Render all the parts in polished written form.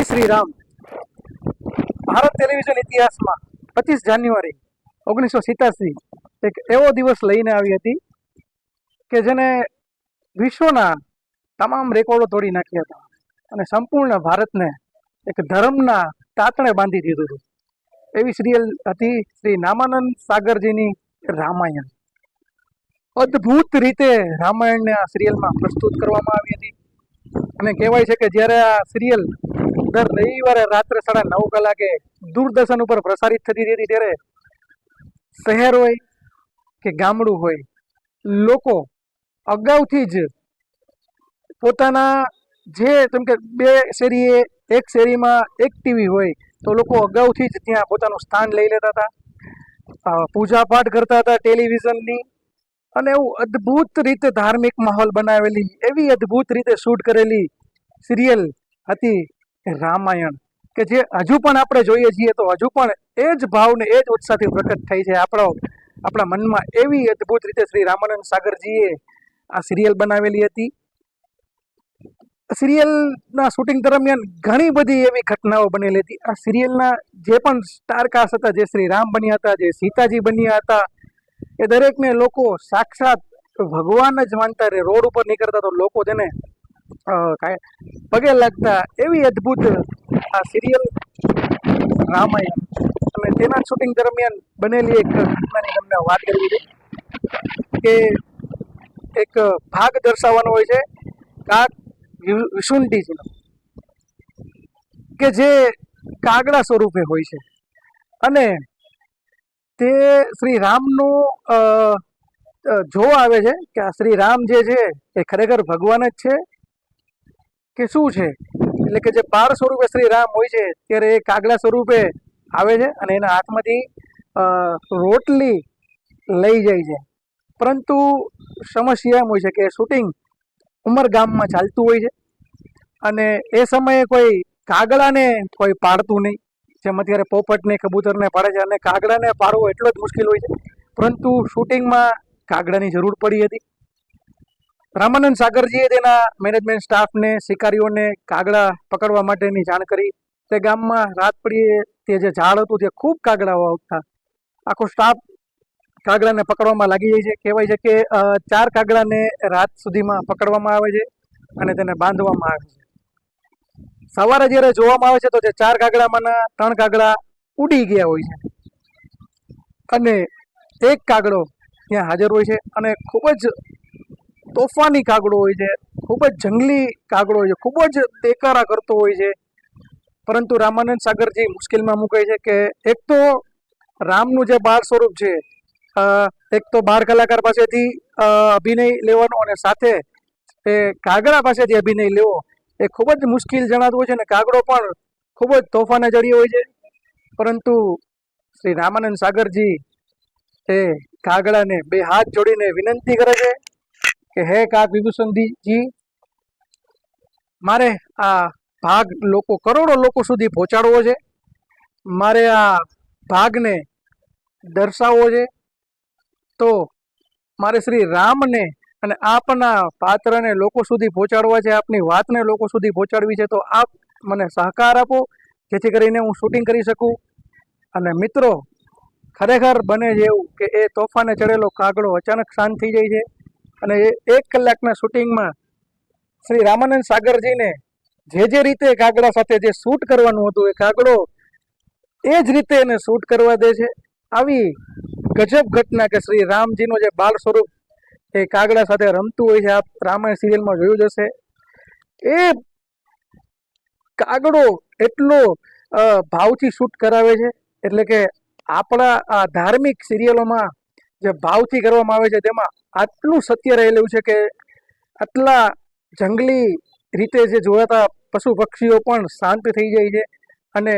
Shri Ram Bharat television ઇતિહાસમાં 25 જાન્યુઆરી 1987 એક એવો દિવસ લઈને આવી હતી કે જેને વિશ્વના તમામ રેકોર્ડો તોડી નાખ્યા હતા અને સંપૂર્ણ ભારતને એક ધર્મના તાતણે બાંધી દીધું હતું. એવી સિરિયલ હતી શ્રી નામાનંદ સાગરજીની રામાયણ. અદ્ભુત રીતે રામાયણને આ સિરિયલમાં પ્રસ્તુત કરવામાં આવી હતી અને કહેવાય છે કે જ્યારે આ સિરિયલ દર રવિવારે રાત્રે 9:30 કલાકે દૂરદર્શન ઉપર પ્રસારિત થતી હતી ત્યારે શહેર હોય કે ગામડું હોય, લોકો અગાઉથી જ પોતાના જે જેમ કે બે શેરીએ એક શેરીમાં એક ટીવી હોય તો લોકો અગાઉથી જ ત્યાં પોતાનું સ્થાન લઈ લેતા હતા, પૂજાપાઠ કરતા હતા ટેલિવિઝનની. અને એવું અદ્ભુત રીતે ધાર્મિક માહોલ બનાવેલી એવી અદ્ભુત રીતે શૂટ કરેલી સિરિયલ હતી રામાયણ, કે જે હજુ પણ આપણે જોઈએ છીએ તો હજુ પણ એ જ ભાવને એ જ ઉત્સાહથી પ્રકટ થાય છે આપણા મનમાં. એવી અદ્ભુત રીતે શ્રી રામાનંદ સાગરજીએ આ સિરિયલ બનાવેલી હતી. સિરિયલના શૂટિંગ દરમિયાન ઘણી બધી એવી ઘટનાઓ બનેલી હતી. આ સિરિયલના જે પણ સ્ટાર કાસ્ટ હતા, જે શ્રી રામ બન્યા હતા, જે સીતાજી બન્યા હતા, એ દરેકને લોકો સાક્ષાત ભગવાન જ માનતા રહે. રોડ ઉપર નીકળતા તો લોકો તેને પગે લાગતા. એવી અદ્ભુત આ સિરિયલ રામાયણ. અને તેના શૂટિંગ દરમિયાન બનેલી એક ઘટનાની તમને વાત કરવી છે કે એક ભાગ દર્શાવવાનો હોય છે કાગ વિશુંટીજીનો, કે જે કાગડા સ્વરૂપે હોય છે અને તે શ્રી રામનું જોવા આવે છે કે આ શ્રી રામ જે છે એ ખરેખર ભગવાન જ છે કે શું છે. એટલે કે જે બાળ સ્વરૂપે શ્રી રામ હોય છે ત્યારે એ કાગડા સ્વરૂપે આવે છે અને એના હાથમાંથી રોટલી લઈ જાય છે. પરંતુ સમસ્યા એમ હોય છે કે શૂટિંગ ઉમરગામમાં ચાલતું હોય છે અને એ સમયે કોઈ કાગડાને કોઈ પાડતું નહીં, જેમ અત્યારે પોપટને કબૂતરને પાડે છે. અને કાગડાને પાડવો એટલો જ મુશ્કેલ હોય છે, પરંતુ શૂટિંગમાં કાગડાની જરૂર પડી હતી. રામાનંદ સાગરજીએ તેના મેનેજમેન્ટ સ્ટાફને, શિકારીઓને કાગડા પકડવા માટેની જાણ કરી. તે ગામમાં રાત પડીએ તે જે ઝાડ હતું તે ખૂબ કાગડાઓ આવતા. આખો સ્ટાફ કાગડાને પકડવામાં લાગી જાય છે. કહેવાય છે કે 4 કાગડાને રાત સુધીમાં પકડવામાં આવે છે અને તેને બાંધવામાં આવે છે. સવારે જ્યારે જોવામાં આવે છે તો જે 4 કાગડામાંના 3 કાગડા ઉડી ગયા હોય છે અને એક કાગડો ત્યાં હાજર હોય છે અને ખૂબ જ તોફાની કાગડો હોય છે, ખૂબ જ જંગલી કાગડો હોય છે, ખૂબ જ દેકારા કરતો હોય છે. પરંતુ રામાનંદ સાગરજી મુશ્કેલમાં મુકાય છે કે એક તો રામનું જે બાળ સ્વરૂપ છે, એક તો બાળ કલાકાર પાસેથી અભિનય લેવાનો અને સાથે એ કાગડા પાસેથી અભિનય લેવો એ ખૂબ જ મુશ્કેલ જણાતું હોય છે. અને કાગડો પણ ખૂબ જ તોફાને ચડ્યો હોય છે. પરંતુ શ્રી રામાનંદ સાગરજી એ કાગડાને 2 હાથ જોડીને વિનંતી કરે છે કે હે કાગ વિભૂષણજી, મારે આ ભાગ કરોડો લોકો સુધી પહોંચાડવો છે, મારે આ ભાગને દર્શાવવો છે. તો મારે શ્રી રામને અને આપના પાત્રને લોકો સુધી પહોંચાડવા છે, આપની વાતને લોકો સુધી પહોંચાડવી છે. તો આપ મને સહકાર આપો જેથી કરીને હું શૂટિંગ કરી શકું. અને મિત્રો, ખરેખર બને છે એવું કે એ તોફાને ચડેલો કાગડો અચાનક શાંત થઈ જાય છે અને એ 1 કલાકના શૂટિંગમાં શ્રી રામાનંદ સાગરજીને જે રીતે કાગડા સાથે જે શૂટ કરવાનું હતું એ કાગડો એ જ રીતે એને શૂટ કરવા દે છે. આવી ગજબ ઘટના કે શ્રી રામજીનો જે બાળ સ્વરૂપ એ કાગડા સાથે રમતું હોય છે. આપ રામાયણ સિરિયલમાં જોયું જ હશે. એ કાગડો એટલો ભાવથી શૂટ કરાવે છે. એટલે કે આપણા આ ધાર્મિક સિરિયલોમાં જે ભાવથી કરવામાં આવે છે તેમાં આટલું સત્ય રહેલું છે કે આટલા જંગલી રીતે જે જોવાતા પશુ પક્ષીઓ પણ શાંત થઈ જાય છે અને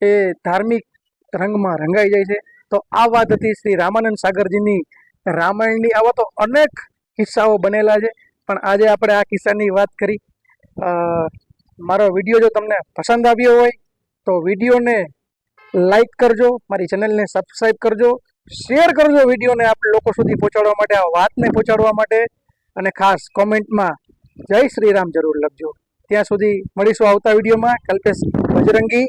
એ ધાર્મિક રંગમાં રંગાઈ જાય છે. તો આ વાત હતી શ્રી રામાનંદ સાગરજીની રામાયણની. આવા તો અનેક કિસ્સાઓ બનેલા છે, પણ આજે આપણે આ કિસ્સાની વાત કરી. મારો વિડીયો જો તમને પસંદ આવ્યો હોય તો વિડીયોને લાઈક કરજો, મારી ચેનલને સબસ્ક્રાઈબ કરજો, શેર કરજો વિડીયોને આપ લોકો સુધી પહોંચાડવા માટે, આ વાતને પહોંચાડવા માટે. અને ખાસ કોમેન્ટમાં જય શ્રી રામ જરૂર લખજો. ત્યાં સુધી મળીશું આવતા વિડીયોમાં. કલ્પેશ બજરંગી